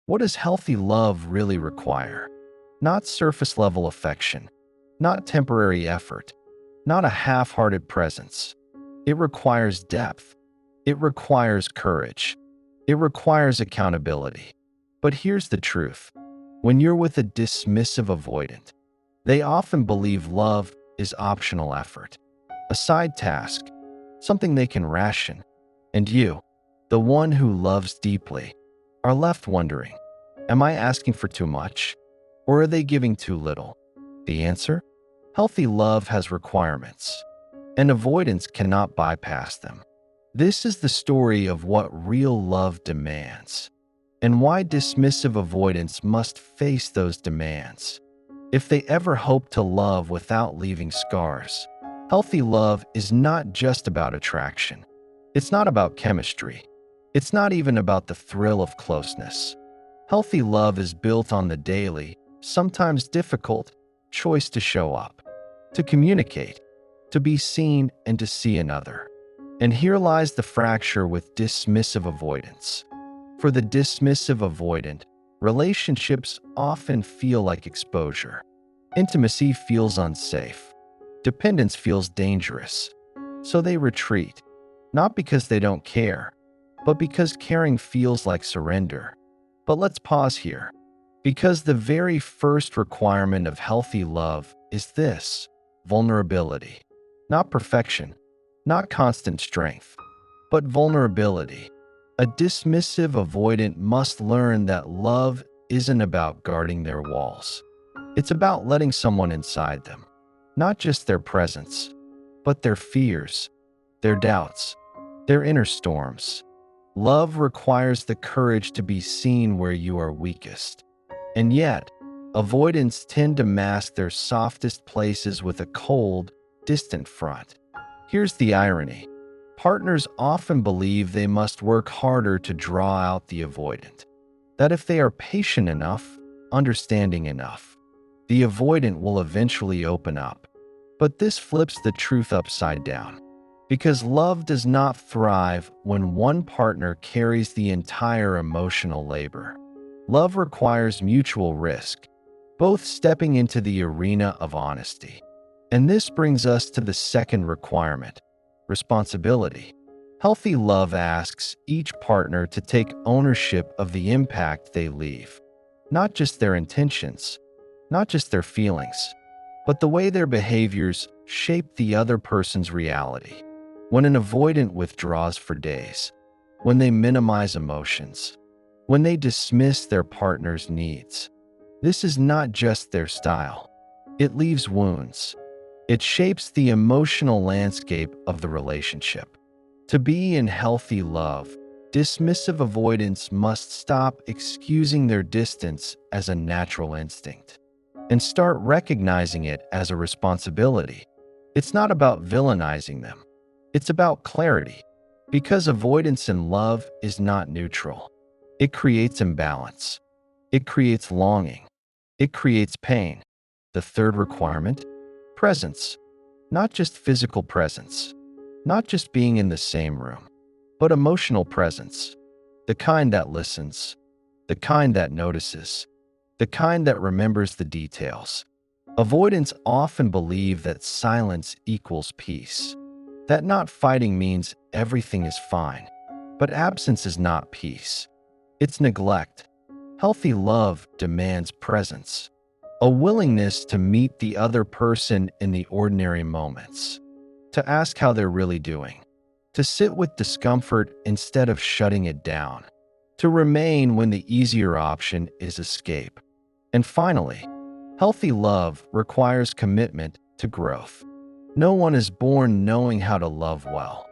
What does healthy love really require? Not surface level affection, not temporary effort, not a half hearted presence. It requires depth. It requires courage. It requires accountability. But here's the truth: when you're with a dismissive avoidant, they often believe love is optional effort, a side task, something they can ration. And you, the one who loves deeply, are left wondering, am I asking for too much? Or are they giving too little? The answer? Healthy love has requirements, and avoidance cannot bypass them. This is the story of what real love demands, and why dismissive avoidance must face those demands if they ever hope to love without leaving scars. Healthy love is not just about attraction. It's not about chemistry. It's not even about the thrill of closeness. Healthy love is built on the daily, sometimes difficult, choice to show up, to communicate, to be seen, and to see another. And here lies the fracture with dismissive avoidance. For the dismissive avoidant, relationships often feel like exposure. Intimacy feels unsafe. Dependence feels dangerous. So they retreat, not because they don't care, but because caring feels like surrender. But let's pause here, because the very first requirement of healthy love is this: vulnerability. Not perfection, not constant strength, but vulnerability. A dismissive avoidant must learn that love isn't about guarding their walls. It's about letting someone inside them, not just their presence, but their fears, their doubts, their inner storms. Love requires the courage to be seen where you are weakest. And yet, avoidants tend to mask their softest places with a cold, distant front. Here's the irony: partners often believe they must work harder to draw out the avoidant. That if they are patient enough, understanding enough, the avoidant will eventually open up. But this flips the truth upside down. Because love does not thrive when one partner carries the entire emotional labor. Love requires mutual risk, both stepping into the arena of honesty. And this brings us to the second requirement: responsibility. Healthy love asks each partner to take ownership of the impact they leave. Not just their intentions, not just their feelings, but the way their behaviors shape the other person's reality. When an avoidant withdraws for days, when they minimize emotions, when they dismiss their partner's needs, this is not just their style. It leaves wounds. It shapes the emotional landscape of the relationship. To be in healthy love, dismissive avoidants must stop excusing their distance as a natural instinct and start recognizing it as a responsibility. It's not about villainizing them. It's about clarity. Because avoidance in love is not neutral. It creates imbalance. It creates longing. It creates pain. The third requirement: presence. Not just physical presence. Not just being in the same room, but emotional presence. The kind that listens. The kind that notices. The kind that remembers the details. Avoidants often believe that silence equals peace. That not fighting means everything is fine. But absence is not peace. It's neglect. Healthy love demands presence, a willingness to meet the other person in the ordinary moments, to ask how they're really doing, to sit with discomfort instead of shutting it down, to remain when the easier option is escape. And finally, healthy love requires commitment to growth. No one is born knowing how to love well,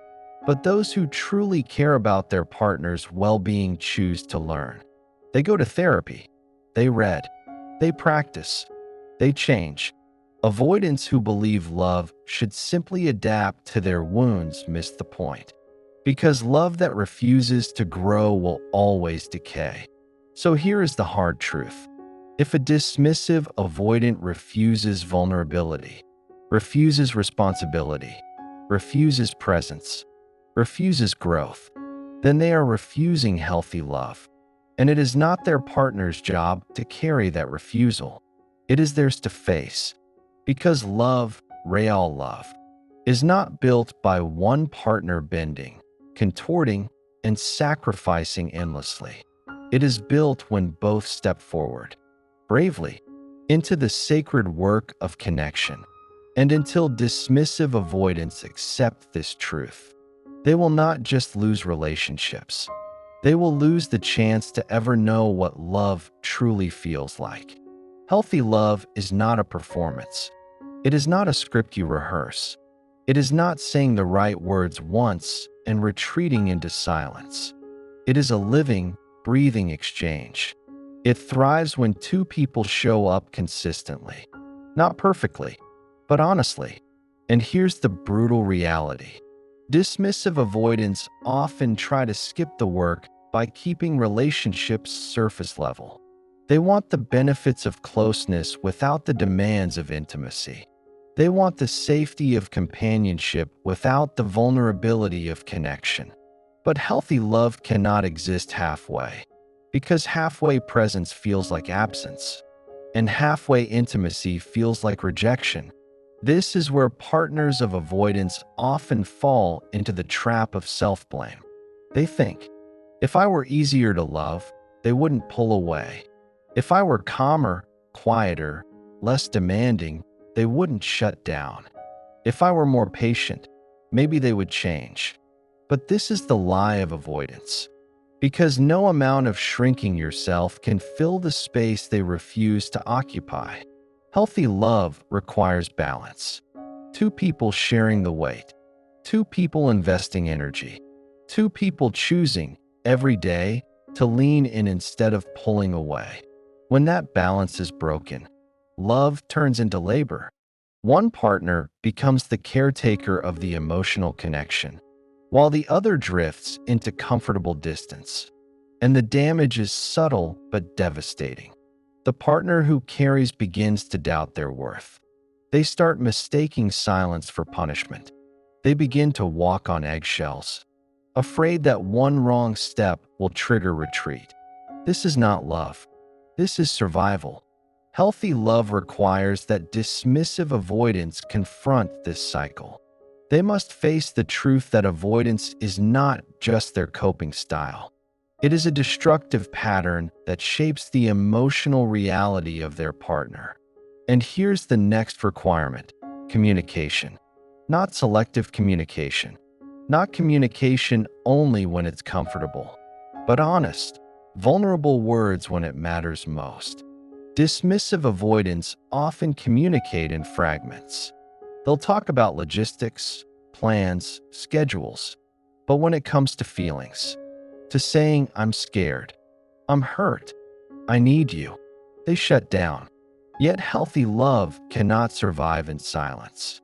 but those who truly care about their partner's well-being choose to learn. They go to therapy, they read, they practice, they change. Avoidants who believe love should simply adapt to their wounds miss the point, because love that refuses to grow will always decay. So here is the hard truth: if a dismissive avoidant refuses vulnerability, refuses responsibility, refuses presence, refuses growth, then they are refusing healthy love. And it is not their partner's job to carry that refusal. It is theirs to face. Because love, real love, is not built by one partner bending, contorting, and sacrificing endlessly. It is built when both step forward, bravely, into the sacred work of connection. And until dismissive avoidants accept this truth, they will not just lose relationships, they will lose the chance to ever know what love truly feels like. Healthy love is not a performance. It is not a script you rehearse. It is not saying the right words once and retreating into silence. It is a living, breathing exchange. It thrives when two people show up consistently, not perfectly, but honestly. And here's the brutal reality. Dismissive avoidants often try to skip the work by keeping relationships surface level. They want the benefits of closeness without the demands of intimacy. They want the safety of companionship without the vulnerability of connection. But healthy love cannot exist halfway, because halfway presence feels like absence, and halfway intimacy feels like rejection. This is where partners of avoidance often fall into the trap of self-blame. They think, if I were easier to love, they wouldn't pull away. If I were calmer, quieter, less demanding, they wouldn't shut down. If I were more patient, maybe they would change. But this is the lie of avoidance. Because no amount of shrinking yourself can fill the space they refuse to occupy. Healthy love requires balance. Two people sharing the weight. Two people investing energy. Two people choosing, every day, to lean in instead of pulling away. When that balance is broken, love turns into labor. One partner becomes the caretaker of the emotional connection, while the other drifts into comfortable distance. And the damage is subtle but devastating. The partner who carries begins to doubt their worth. They start mistaking silence for punishment. They begin to walk on eggshells, afraid that one wrong step will trigger retreat. This is not love. This is survival. Healthy love requires that dismissive avoidants confront this cycle. They must face the truth that avoidance is not just their coping style. It is a destructive pattern that shapes the emotional reality of their partner. And here's the next requirement: communication. Not selective communication. Not communication only when it's comfortable, but honest, vulnerable words when it matters most. Dismissive avoidants often communicate in fragments. They'll talk about logistics, plans, schedules, but when it comes to feelings, to saying, I'm scared, I'm hurt, I need you, they shut down. Yet healthy love cannot survive in silence,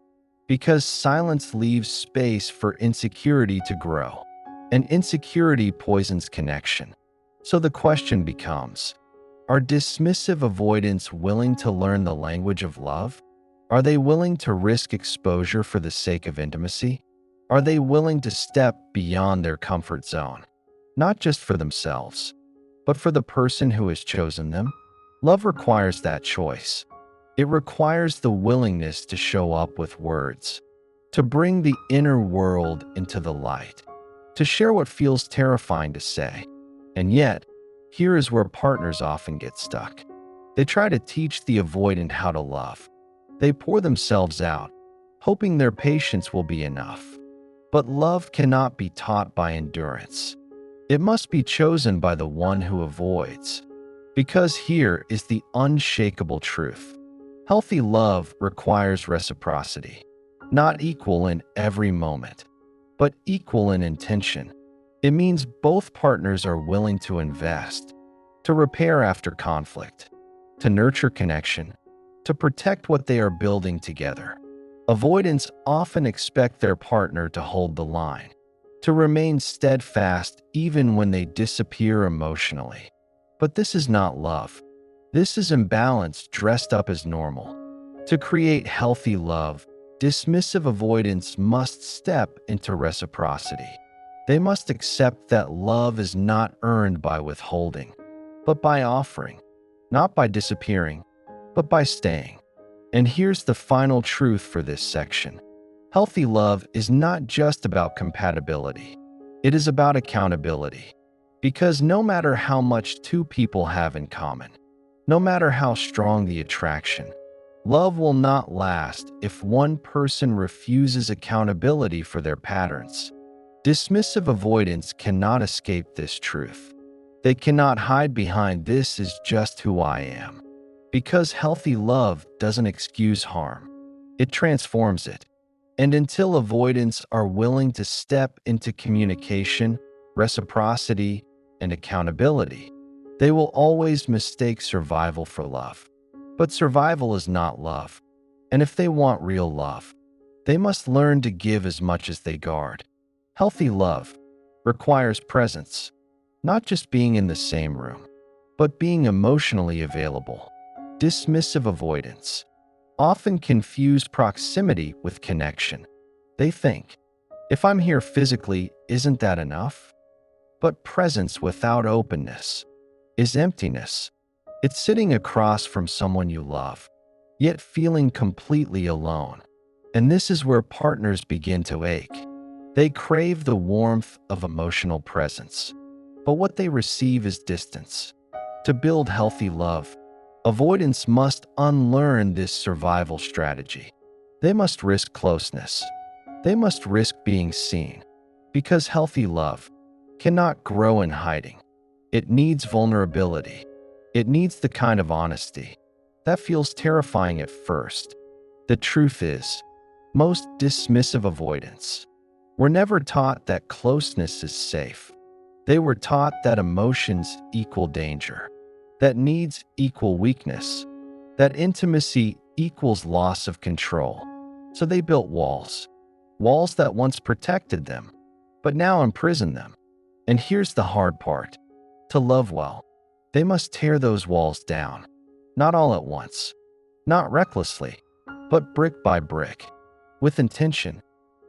because silence leaves space for insecurity to grow, and insecurity poisons connection. So the question becomes, are dismissive avoidants willing to learn the language of love? Are they willing to risk exposure for the sake of intimacy? Are they willing to step beyond their comfort zone? Not just for themselves, but for the person who has chosen them? Love requires that choice. It requires the willingness to show up with words, to bring the inner world into the light, to share what feels terrifying to say. And yet, here is where partners often get stuck. They try to teach the avoidant how to love. They pour themselves out, hoping their patience will be enough. But love cannot be taught by endurance. It must be chosen by the one who avoids. Because here is the unshakable truth. Healthy love requires reciprocity. Not equal in every moment, but equal in intention. It means both partners are willing to invest, to repair after conflict, to nurture connection, to protect what they are building together. Avoidants often expect their partner to hold the line, to remain steadfast even when they disappear emotionally. But this is not love. This is imbalance dressed up as normal. To create healthy love, dismissive avoidants must step into reciprocity. They must accept that love is not earned by withholding, but by offering, not by disappearing, but by staying. And here's the final truth for this section. Healthy love is not just about compatibility. It is about accountability. Because no matter how much two people have in common, no matter how strong the attraction, love will not last if one person refuses accountability for their patterns. Dismissive avoidants cannot escape this truth. They cannot hide behind "this is just who I am." Because healthy love doesn't excuse harm, it transforms it. And until avoidants are willing to step into communication, reciprocity, and accountability, they will always mistake survival for love. But survival is not love. And if they want real love, they must learn to give as much as they guard. Healthy love requires presence, not just being in the same room, but being emotionally available. Dismissive avoidants often confuse proximity with connection. They think, if I'm here physically, isn't that enough? But presence without openness is emptiness. It's sitting across from someone you love, yet feeling completely alone. And this is where partners begin to ache. They crave the warmth of emotional presence, but what they receive is distance. To build healthy love, avoidants must unlearn this survival strategy. They must risk closeness. They must risk being seen. Because healthy love cannot grow in hiding. It needs vulnerability. It needs the kind of honesty that feels terrifying at first. The truth is, most dismissive avoidants were never taught that closeness is safe. They were taught that emotions equal danger, that needs equal weakness, that intimacy equals loss of control. So they built walls, walls that once protected them, but now imprison them. And here's the hard part. To love well, they must tear those walls down, not all at once, not recklessly, but brick by brick, with intention.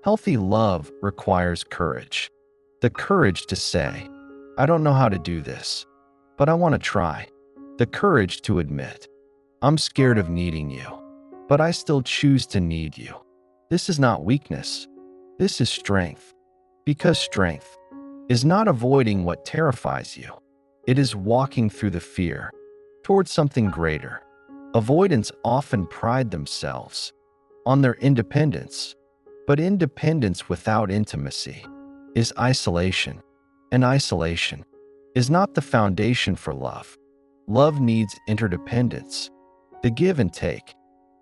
Healthy love requires courage. The courage to say, I don't know how to do this, but I want to try. The courage to admit, I'm scared of needing you, but I still choose to need you. This is not weakness. This is strength. Because strength is not avoiding what terrifies you. It is walking through the fear towards something greater. Avoidants often pride themselves on their independence, but independence without intimacy is isolation, and isolation is not the foundation for love. Love needs interdependence, the give and take,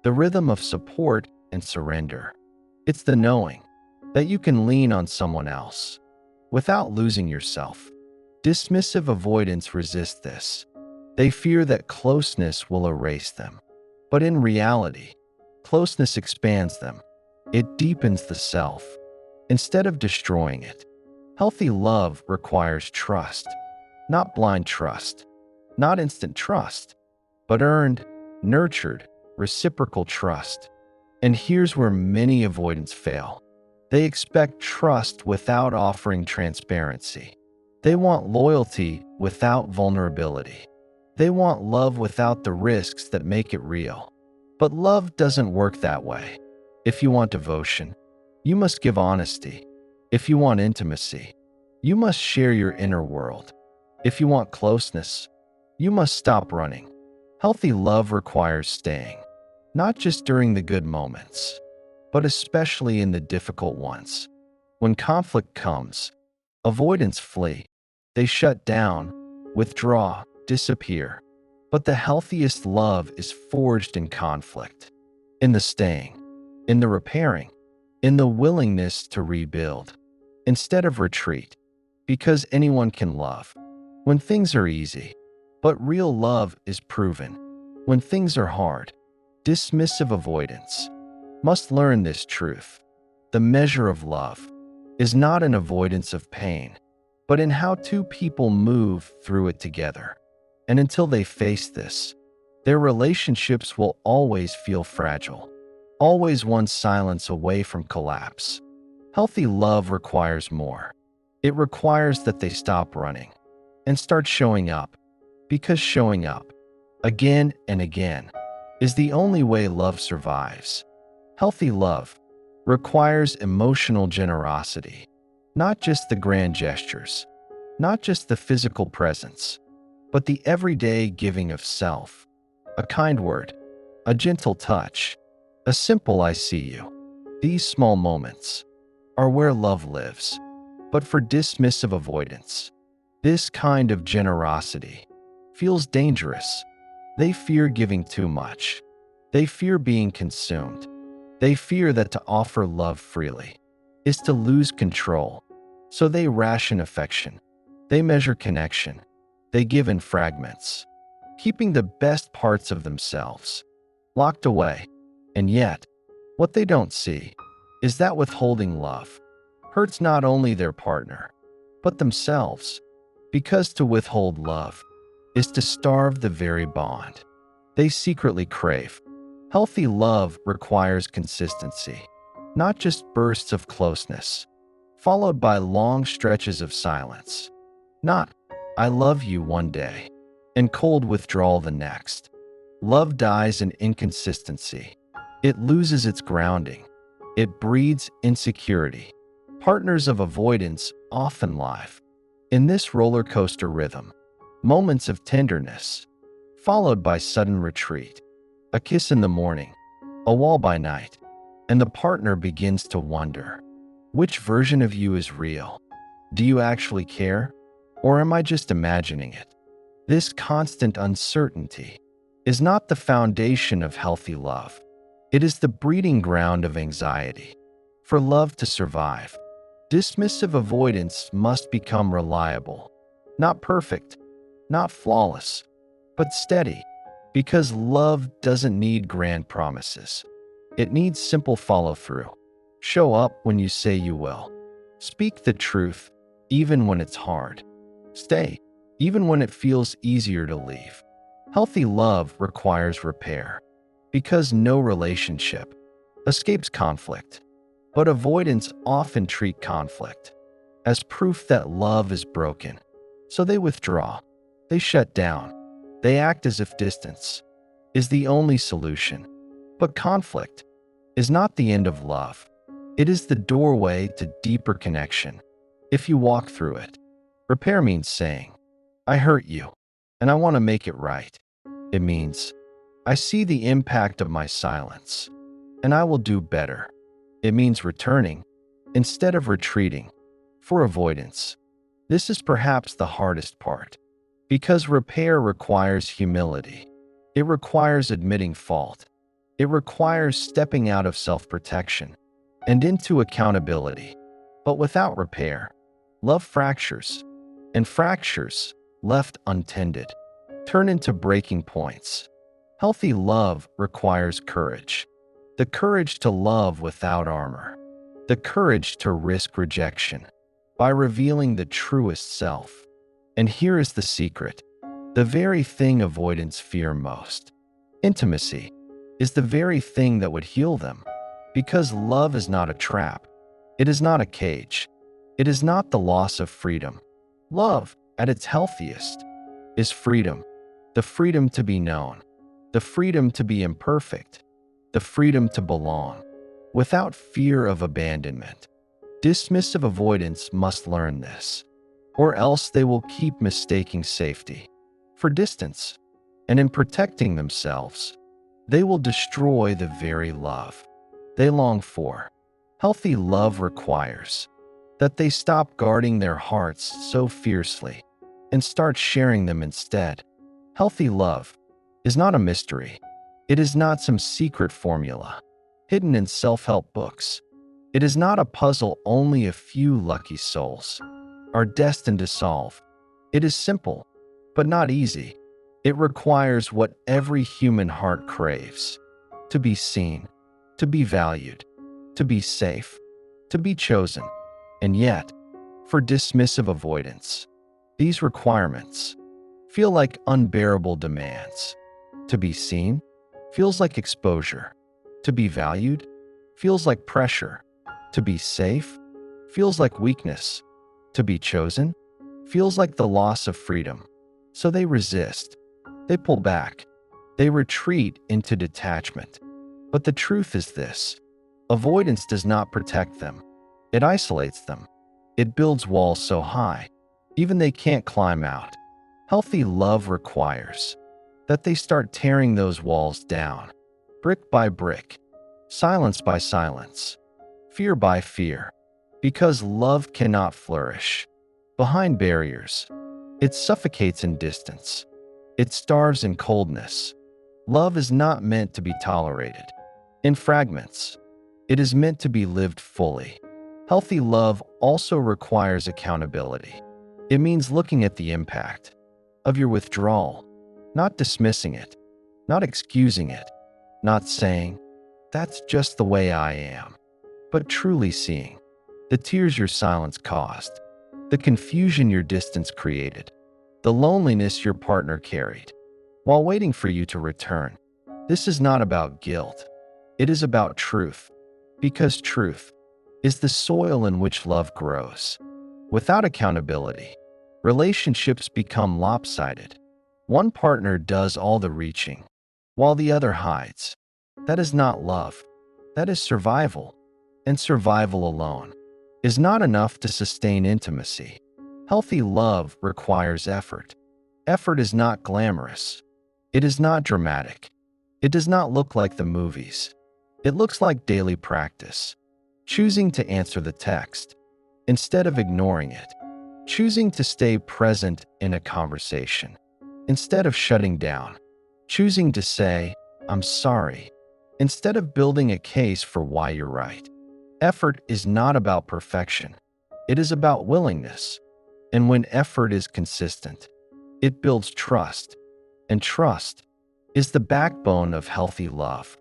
the rhythm of support and surrender. It's the knowing that you can lean on someone else without losing yourself. Dismissive avoidants resist this. They fear that closeness will erase them. But in reality, closeness expands them. It deepens the self instead of destroying it. Healthy love requires trust, not blind trust, not instant trust, but earned, nurtured, reciprocal trust. And here's where many avoidants fail. They expect trust without offering transparency. They want loyalty without vulnerability. They want love without the risks that make it real. But love doesn't work that way. If you want devotion, you must give honesty. If you want intimacy, you must share your inner world. If you want closeness, you must stop running. Healthy love requires staying, not just during the good moments, but especially in the difficult ones. When conflict comes, avoidants flee. They shut down, withdraw, disappear. But the healthiest love is forged in conflict, in the staying, in the repairing, in the willingness to rebuild, instead of retreat. Because anyone can love when things are easy, but real love is proven when things are hard. Dismissive avoidants must learn this truth. The measure of love is not an avoidance of pain, but in how two people move through it together. And until they face this, their relationships will always feel fragile, always one silence away from collapse. Healthy love requires more. It requires that they stop running and start showing up, Because showing up, again and again, is the only way love survives. Healthy love requires emotional generosity, not just the grand gestures, not just the physical presence, but the everyday giving of self. A kind word, a gentle touch, a simple "I see you." These small moments are where love lives. But for dismissive avoidance, this kind of generosity feels dangerous. They fear giving too much. They fear being consumed. They fear that to offer love freely is to lose control. So they ration affection. They measure connection. They give in fragments, keeping the best parts of themselves locked away. And yet, what they don't see is that withholding love hurts not only their partner, but themselves, because to withhold love is to starve the very bond they secretly crave. Healthy love requires consistency, not just bursts of closeness, followed by long stretches of silence. Not, "I love you" one day, and cold withdrawal the next. Love dies in inconsistency. It loses its grounding. It breeds insecurity. Partners of avoidance often live in this roller coaster rhythm. Moments of tenderness, followed by sudden retreat. A kiss in the morning, a wall by night, and the partner begins to wonder, which version of you is real? Do you actually care? Or am I just imagining it? This constant uncertainty is not the foundation of healthy love. It is the breeding ground of anxiety. For love to survive, dismissive avoidance must become reliable. Not perfect, not flawless, but steady. Because love doesn't need grand promises. It needs simple follow-through. Show up when you say you will. Speak the truth, even when it's hard. Stay, even when it feels easier to leave. Healthy love requires repair, because no relationship escapes conflict. But avoidants often treat conflict as proof that love is broken. So they withdraw, they shut down, they act as if distance is the only solution. But conflict is not the end of love. It is the doorway to deeper connection. If you walk through it, repair means saying, "I hurt you, and I want to make it right." It means, "I see the impact of my silence, and I will do better." It means returning instead of retreating. For avoidance, this is perhaps the hardest part, because repair requires humility. It requires admitting fault. It requires stepping out of self-protection and into accountability. But without repair, love fractures, and fractures, left untended, turn into breaking points. Healthy love requires courage. The courage to love without armor. The courage to risk rejection by revealing the truest self. And here is the secret. The very thing avoidants fear most, intimacy, is the very thing that would heal them. Because love is not a trap. It is not a cage. It is not the loss of freedom. Love, at its healthiest, is freedom. The freedom to be known. The freedom to be imperfect. The freedom to belong, without fear of abandonment. Dismissive avoidants must learn this, or else they will keep mistaking safety for distance, and in protecting themselves, they will destroy the very love they long for. Healthy love requires that they stop guarding their hearts so fiercely and start sharing them instead. Healthy love is not a mystery. It is not some secret formula hidden in self-help books. It is not a puzzle only a few lucky souls are destined to solve. It is simple, but not easy. It requires what every human heart craves: to be seen, to be valued, to be safe, to be chosen. And yet, for dismissive avoidance, these requirements feel like unbearable demands. To be seen feels like exposure. To be valued feels like pressure. To be safe feels like weakness. To be chosen feels like the loss of freedom. So they resist. They pull back. They retreat into detachment. But the truth is this: avoidance does not protect them. It isolates them. It builds walls so high, even they can't climb out. Healthy love requires that they start tearing those walls down, brick by brick, silence by silence, fear by fear, because love cannot flourish behind barriers. It suffocates in distance. It starves in coldness. Love is not meant to be tolerated in fragments. It is meant to be lived fully. Healthy love also requires accountability. It means looking at the impact of your withdrawal, not dismissing it, not excusing it, not saying, "That's just the way I am," but truly seeing the tears your silence caused, the confusion your distance created, the loneliness your partner carried while waiting for you to return. This is not about guilt. It is about truth, because truth is the soil in which love grows. Without accountability, relationships become lopsided. One partner does all the reaching, while the other hides. That is not love. That is survival. And survival alone is not enough to sustain intimacy. Healthy love requires effort. Effort is not glamorous. It is not dramatic. It does not look like the movies. It looks like daily practice. Choosing to answer the text instead of ignoring it. Choosing to stay present in a conversation instead of shutting down. Choosing to say, "I'm sorry," instead of building a case for why you're right. Effort is not about perfection. It is about willingness. And when effort is consistent, it builds trust. And trust is the backbone of healthy love.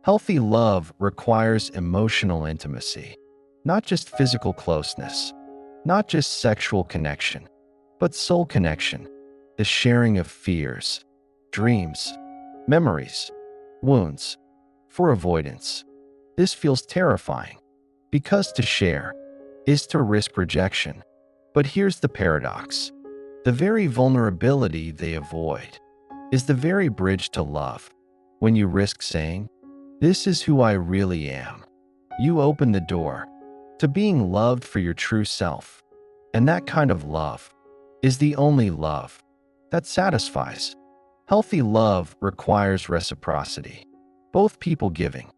Healthy love requires emotional intimacy, not just physical closeness, not just sexual connection, but soul connection, the sharing of fears, dreams, memories, wounds. For avoidance, this feels terrifying, because to share is to risk rejection. But here's the paradox: the very vulnerability they avoid is the very bridge to love. When you risk saying, "This is who I really am," you open the door to being loved for your true self. And that kind of love is the only love that satisfies. Healthy love requires reciprocity, both people giving,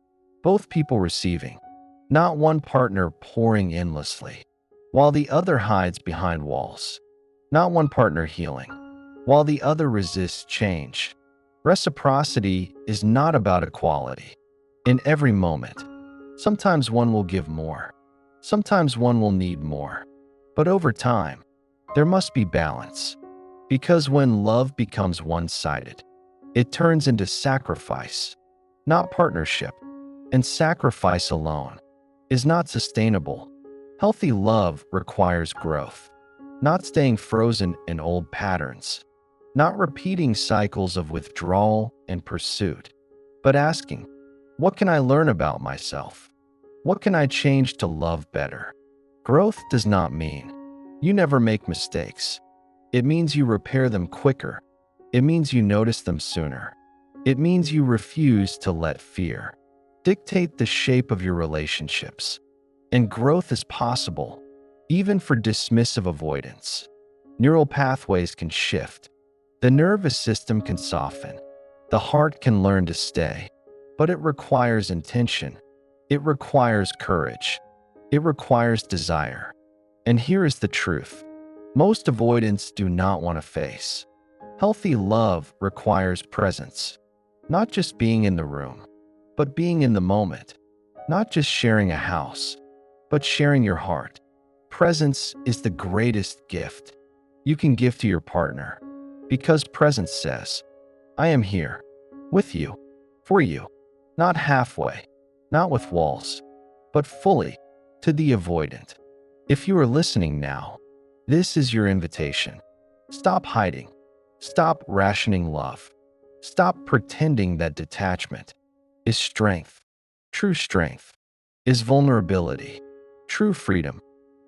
both people receiving, not one partner pouring endlessly while the other hides behind walls, not one partner healing while the other resists change. Reciprocity is not about equality. In every moment, sometimes one will give more, sometimes one will need more. But over time, there must be balance. Because when love becomes one-sided, it turns into sacrifice, not partnership. And sacrifice alone is not sustainable. Healthy love requires growth, not staying frozen in old patterns, not repeating cycles of withdrawal and pursuit, but asking, "What can I learn about myself? What can I change to love better?" Growth does not mean you never make mistakes. It means you repair them quicker. It means you notice them sooner. It means you refuse to let fear dictate the shape of your relationships. And growth is possible, even for dismissive avoidance. Neural pathways can shift. The nervous system can soften. The heart can learn to stay. But it requires intention. It requires courage. It requires desire. And here is the truth: most avoidants do not want to face. Healthy love requires presence, not just being in the room, but being in the moment, not just sharing a house, but sharing your heart. Presence is the greatest gift you can give to your partner, because presence says, "I am here, with you, for you," not halfway, not with walls, but fully. To the avoidant, if you are listening now, this is your invitation. Stop hiding. Stop rationing love. Stop pretending that detachment is strength. True strength is vulnerability. True freedom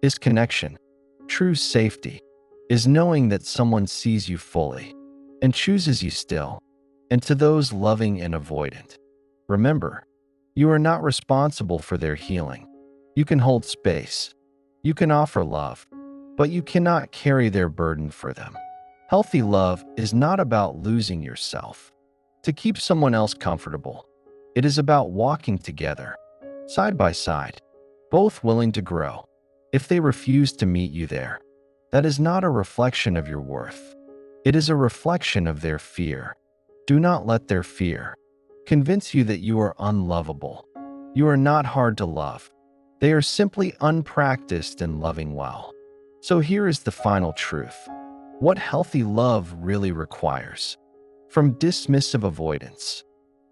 is connection. True safety is knowing that someone sees you fully and chooses you still. And to those loving and avoidant, remember, you are not responsible for their healing. You can hold space, you can offer love, but you cannot carry their burden for them. Healthy love is not about losing yourself to keep someone else comfortable. It is about walking together, side by side, both willing to grow. If they refuse to meet you there, that is not a reflection of your worth. It is a reflection of their fear. Do not let their fear convince you that you are unlovable. You are not hard to love. They are simply unpracticed in loving well. So here is the final truth. What healthy love really requires from dismissive avoidance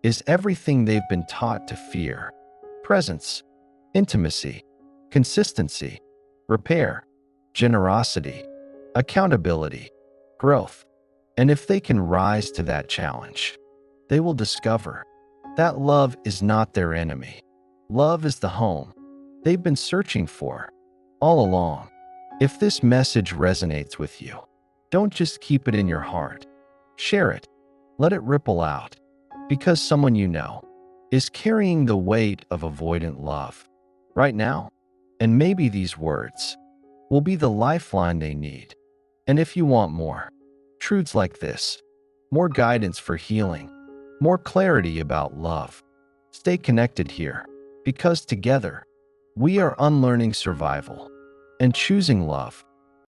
is everything they've been taught to fear: presence, intimacy, consistency, repair, generosity, accountability, growth. And if they can rise to that challenge, they will discover that love is not their enemy. Love is the home they've been searching for all along. If this message resonates with you, don't just keep it in your heart. Share it. Let it ripple out, because someone you know is carrying the weight of avoidant love right now. And maybe these words will be the lifeline they need. And if you want more truths like this, more guidance for healing, more clarity about love, stay connected here, because together we are unlearning survival and choosing love.